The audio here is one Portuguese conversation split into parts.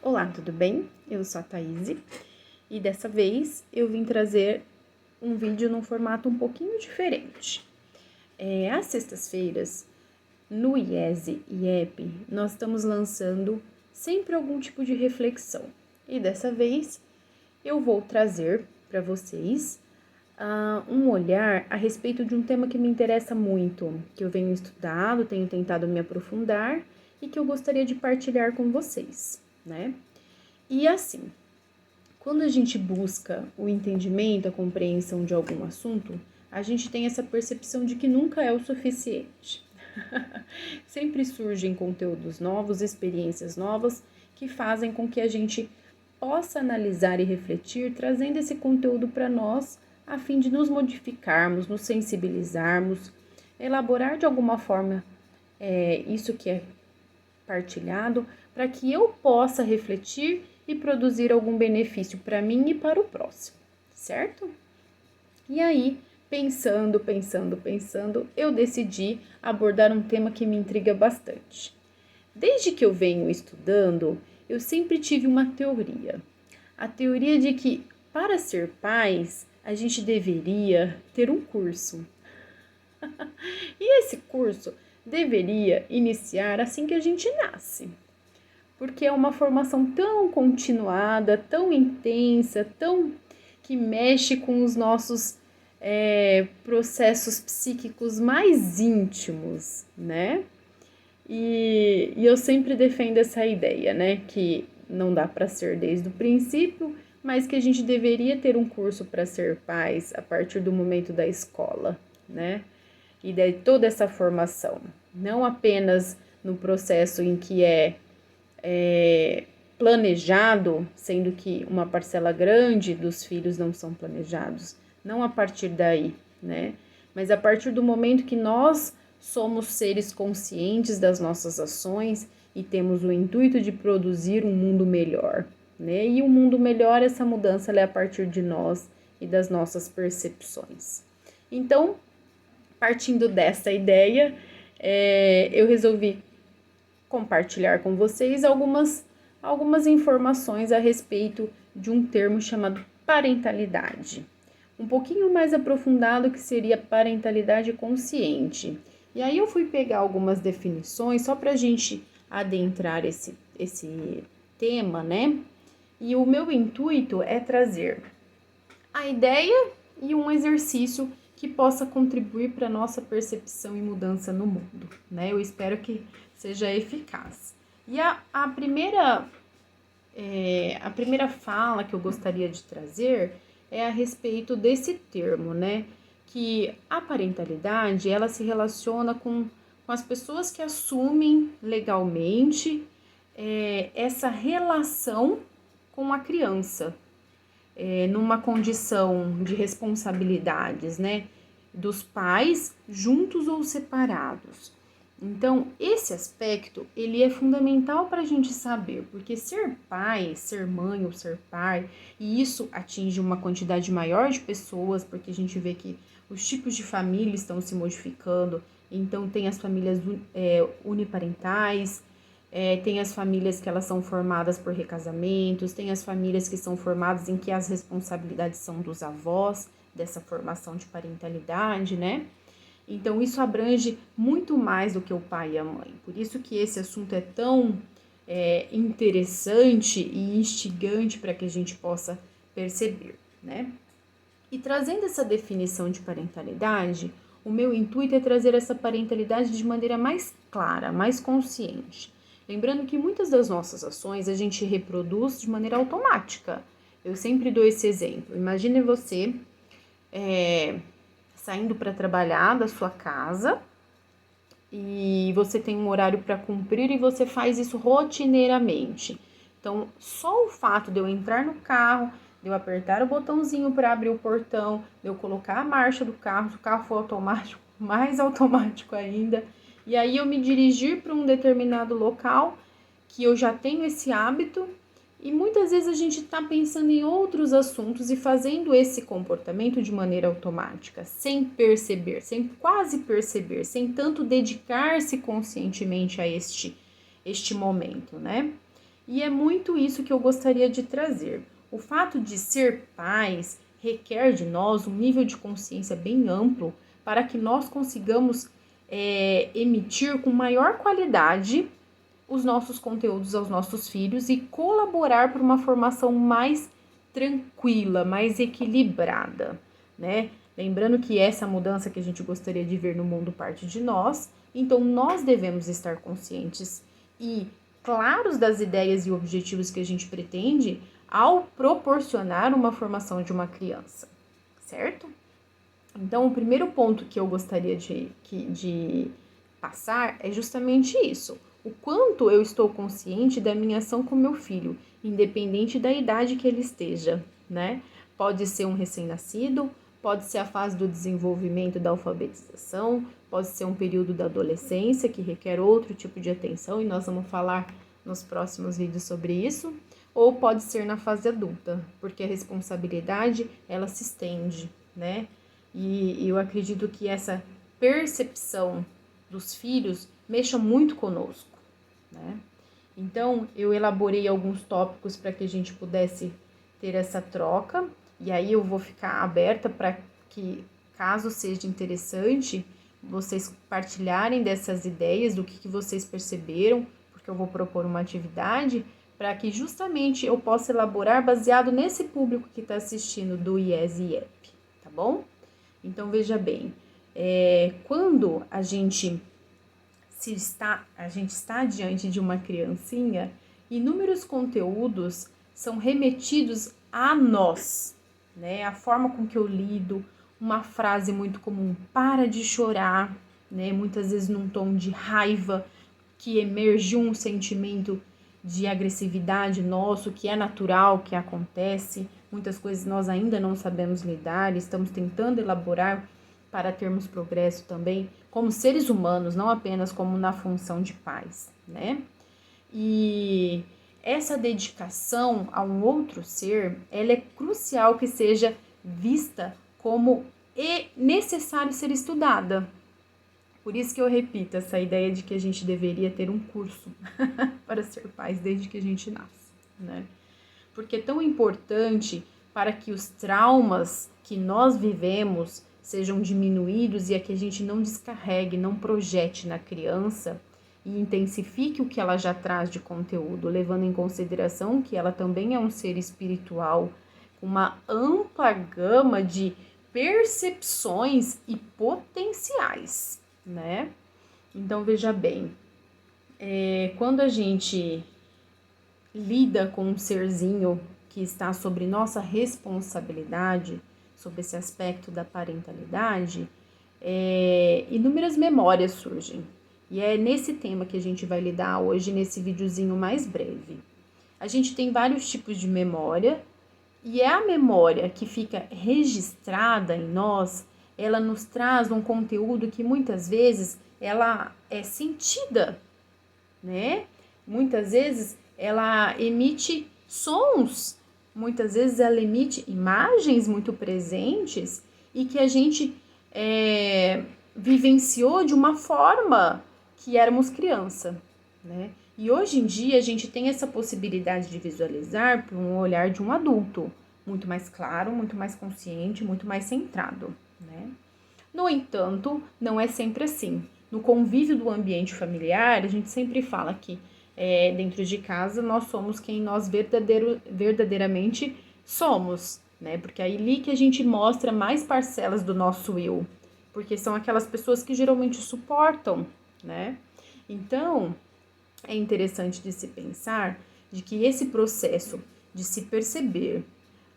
Olá, tudo bem? Eu sou a Thaís e dessa vez eu vim trazer um vídeo num formato um pouquinho diferente. Às sextas-feiras, no IESE e IEP, nós estamos lançando sempre algum tipo de reflexão. E dessa vez eu vou trazer para vocês um olhar a respeito de um tema que me interessa muito, que eu venho estudado, tenho tentado me aprofundar e que eu gostaria de partilhar com vocês, né? E assim, quando a gente busca o entendimento, a compreensão de algum assunto, a gente tem essa percepção de que nunca é o suficiente. Sempre surgem conteúdos novos, experiências novas, que fazem com que a gente possa analisar e refletir, trazendo esse conteúdo para nós, a fim de nos modificarmos, nos sensibilizarmos, elaborar de alguma forma isso que é partilhado, para que eu possa refletir e produzir algum benefício para mim e para o próximo, certo? E aí, pensando, eu decidi abordar um tema que me intriga bastante. Desde que eu venho estudando, eu sempre tive uma teoria. A teoria de que, para ser pais, a gente deveria ter um curso. E esse curso deveria iniciar assim que a gente nasce, porque é uma formação tão continuada, tão intensa, tão que mexe com os nossos processos psíquicos mais íntimos, né? E eu sempre defendo essa ideia, né? Que não dá para ser desde o princípio, mas que a gente deveria ter um curso para ser pais a partir do momento da escola, né? E de toda essa formação, não apenas no processo em que é planejado, sendo que uma parcela grande dos filhos não são planejados, não a partir daí, né? Mas a partir do momento que nós somos seres conscientes das nossas ações e temos o intuito de produzir um mundo melhor, né? E um mundo melhor, essa mudança é a partir de nós e das nossas percepções. Então, partindo dessa ideia, eu resolvi compartilhar com vocês algumas informações a respeito de um termo chamado parentalidade. Um pouquinho mais aprofundado, que seria parentalidade consciente. E aí eu fui pegar algumas definições só para a gente adentrar esse tema, né? E o meu intuito é trazer a ideia e um exercício que possa contribuir para a nossa percepção e mudança no mundo, né? Eu espero que seja eficaz. E a primeira fala que eu gostaria de trazer é a respeito desse termo, né? Que a parentalidade, ela se relaciona com as pessoas que assumem legalmente essa relação com a criança, numa condição de responsabilidades, né? Dos pais, juntos ou separados. Então, esse aspecto, ele é fundamental para a gente saber, porque ser pai, ser mãe ou ser pai, e isso atinge uma quantidade maior de pessoas, porque a gente vê que os tipos de família estão se modificando. Então, tem as famílias uniparentais, tem as famílias que elas são formadas por recasamentos, tem as famílias que são formadas em que as responsabilidades são dos avós, dessa formação de parentalidade, né? Então, isso abrange muito mais do que o pai e a mãe. Por isso que esse assunto é tão interessante e instigante para que a gente possa perceber, né? E trazendo essa definição de parentalidade, o meu intuito é trazer essa parentalidade de maneira mais clara, mais consciente. Lembrando que muitas das nossas ações a gente reproduz de maneira automática. Eu sempre dou esse exemplo. Imagine você saindo para trabalhar da sua casa e você tem um horário para cumprir e você faz isso rotineiramente. Então, só o fato de eu entrar no carro, de eu apertar o botãozinho para abrir o portão, de eu colocar a marcha do carro, se o carro for automático, mais automático ainda, e aí eu me dirigir para um determinado local que eu já tenho esse hábito. E muitas vezes a gente está pensando em outros assuntos e fazendo esse comportamento de maneira automática, sem perceber, sem quase perceber, sem tanto dedicar-se conscientemente a este momento, né? E é muito isso que eu gostaria de trazer. O fato de ser pais requer de nós um nível de consciência bem amplo para que nós consigamos emitir com maior qualidade os nossos conteúdos aos nossos filhos e colaborar para uma formação mais tranquila, mais equilibrada, né? Lembrando que essa mudança que a gente gostaria de ver no mundo parte de nós, então nós devemos estar conscientes e claros das ideias e objetivos que a gente pretende ao proporcionar uma formação de uma criança, certo? Então, o primeiro ponto que eu gostaria de passar é justamente isso. O quanto eu estou consciente da minha ação com meu filho, independente da idade que ele esteja, né? Pode ser um recém-nascido, pode ser a fase do desenvolvimento da alfabetização, pode ser um período da adolescência que requer outro tipo de atenção e nós vamos falar nos próximos vídeos sobre isso, ou pode ser na fase adulta, porque a responsabilidade, ela se estende, né? E eu acredito que essa percepção dos filhos mexa muito conosco, né? Então, eu elaborei alguns tópicos para que a gente pudesse ter essa troca, e aí eu vou ficar aberta para que, caso seja interessante, vocês partilharem dessas ideias, do que vocês perceberam, porque eu vou propor uma atividade para que justamente eu possa elaborar baseado nesse público que está assistindo do IES e IEP, tá bom? Então, veja bem, quando a gente está diante de uma criancinha, inúmeros conteúdos são remetidos a nós, né? A forma com que eu lido, uma frase muito comum, para de chorar, né? Muitas vezes num tom de raiva, que emerge um sentimento de agressividade nosso, que é natural, que acontece. Muitas coisas nós ainda não sabemos lidar, estamos tentando elaborar para termos progresso também, como seres humanos, não apenas como na função de pais, né? E essa dedicação a um outro ser, ela é crucial que seja vista como necessário ser estudada. Por isso que eu repito essa ideia de que a gente deveria ter um curso para ser pais desde que a gente nasce, né? Porque é tão importante para que os traumas que nós vivemos sejam diminuídos e a que a gente não descarregue, não projete na criança e intensifique o que ela já traz de conteúdo, levando em consideração que ela também é um ser espiritual, com uma ampla gama de percepções e potenciais, né? Então, veja bem, quando a gente lida com um serzinho que está sobre nossa responsabilidade, sobre esse aspecto da parentalidade, inúmeras memórias surgem. E é nesse tema que a gente vai lidar hoje, nesse videozinho mais breve. A gente tem vários tipos de memória, e é a memória que fica registrada em nós, ela nos traz um conteúdo que muitas vezes ela é sentida, né? Muitas vezes ela emite sons, muitas vezes ela emite imagens muito presentes e que a gente vivenciou de uma forma que éramos criança, né? E hoje em dia a gente tem essa possibilidade de visualizar por um olhar de um adulto, muito mais claro, muito mais consciente, muito mais centrado, né? No entanto, não é sempre assim. No convívio do ambiente familiar, a gente sempre fala que dentro de casa nós somos quem nós verdadeiramente somos, né? Porque é ali que a gente mostra mais parcelas do nosso eu, porque são aquelas pessoas que geralmente suportam, né? Então, é interessante de se pensar de que esse processo de se perceber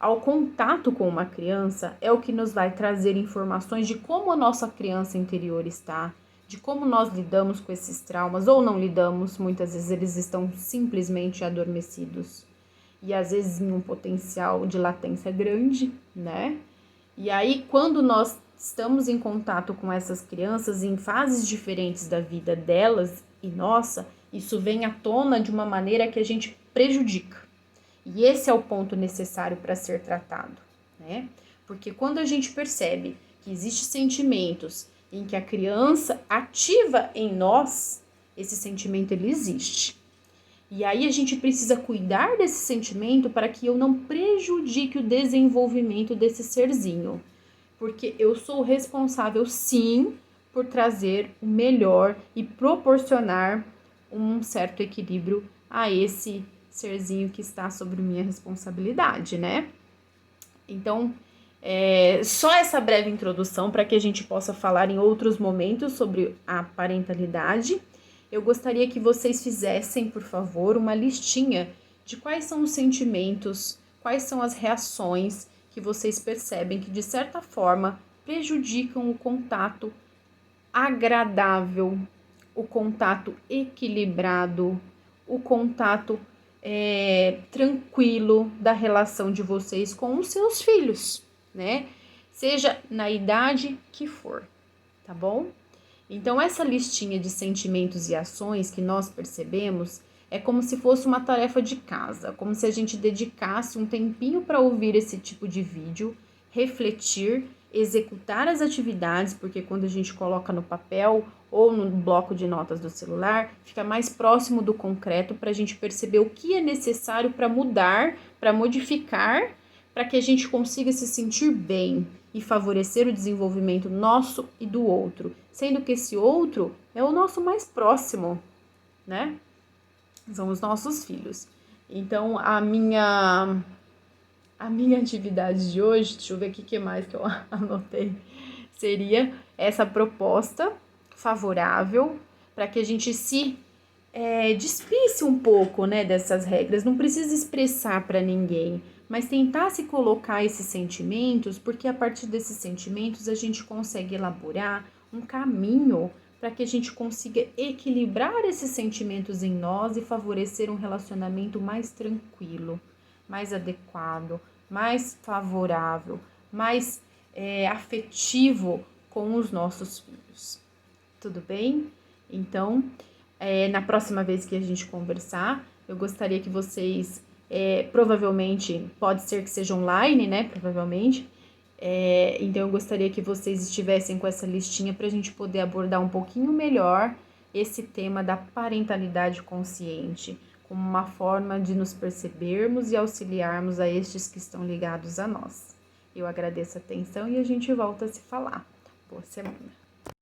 ao contato com uma criança é o que nos vai trazer informações de como a nossa criança interior está, de como nós lidamos com esses traumas ou não lidamos. Muitas vezes eles estão simplesmente adormecidos e às vezes em um potencial de latência grande, né? E aí, quando nós estamos em contato com essas crianças em fases diferentes da vida delas e nossa, isso vem à tona de uma maneira que a gente prejudica. E esse é o ponto necessário para ser tratado, né? Porque quando a gente percebe que existem sentimentos em que a criança ativa em nós, esse sentimento ele existe. E aí a gente precisa cuidar desse sentimento para que eu não prejudique o desenvolvimento desse serzinho. Porque eu sou responsável, sim, por trazer o melhor e proporcionar um certo equilíbrio a esse serzinho que está sobre minha responsabilidade, né? Então, só essa breve introdução para que a gente possa falar em outros momentos sobre a parentalidade. Eu gostaria que vocês fizessem, por favor, uma listinha de quais são os sentimentos, quais são as reações que vocês percebem que, de certa forma, prejudicam o contato agradável, o contato equilibrado, o contato tranquilo da relação de vocês com os seus filhos, né? Seja na idade que for, tá bom? Então, essa listinha de sentimentos e ações que nós percebemos é como se fosse uma tarefa de casa, como se a gente dedicasse um tempinho para ouvir esse tipo de vídeo, refletir, executar as atividades, porque quando a gente coloca no papel ou no bloco de notas do celular, fica mais próximo do concreto para a gente perceber o que é necessário para mudar, para modificar, para que a gente consiga se sentir bem e favorecer o desenvolvimento nosso e do outro, sendo que esse outro é o nosso mais próximo, né? São os nossos filhos. Então, a minha atividade de hoje, deixa eu ver o que mais que eu anotei, seria essa proposta favorável para que a gente se despisse um pouco, né, dessas regras. Não precisa expressar para ninguém, mas tentar se colocar esses sentimentos, porque a partir desses sentimentos a gente consegue elaborar um caminho para que a gente consiga equilibrar esses sentimentos em nós e favorecer um relacionamento mais tranquilo, mais adequado, mais favorável, mais afetivo com os nossos filhos. Tudo bem? Então, na próxima vez que a gente conversar, eu gostaria que vocês, provavelmente, pode ser que seja online, né? Provavelmente. Então, eu gostaria que vocês estivessem com essa listinha para a gente poder abordar um pouquinho melhor esse tema da parentalidade consciente, como uma forma de nos percebermos e auxiliarmos a estes que estão ligados a nós. Eu agradeço a atenção e a gente volta a se falar. Boa semana!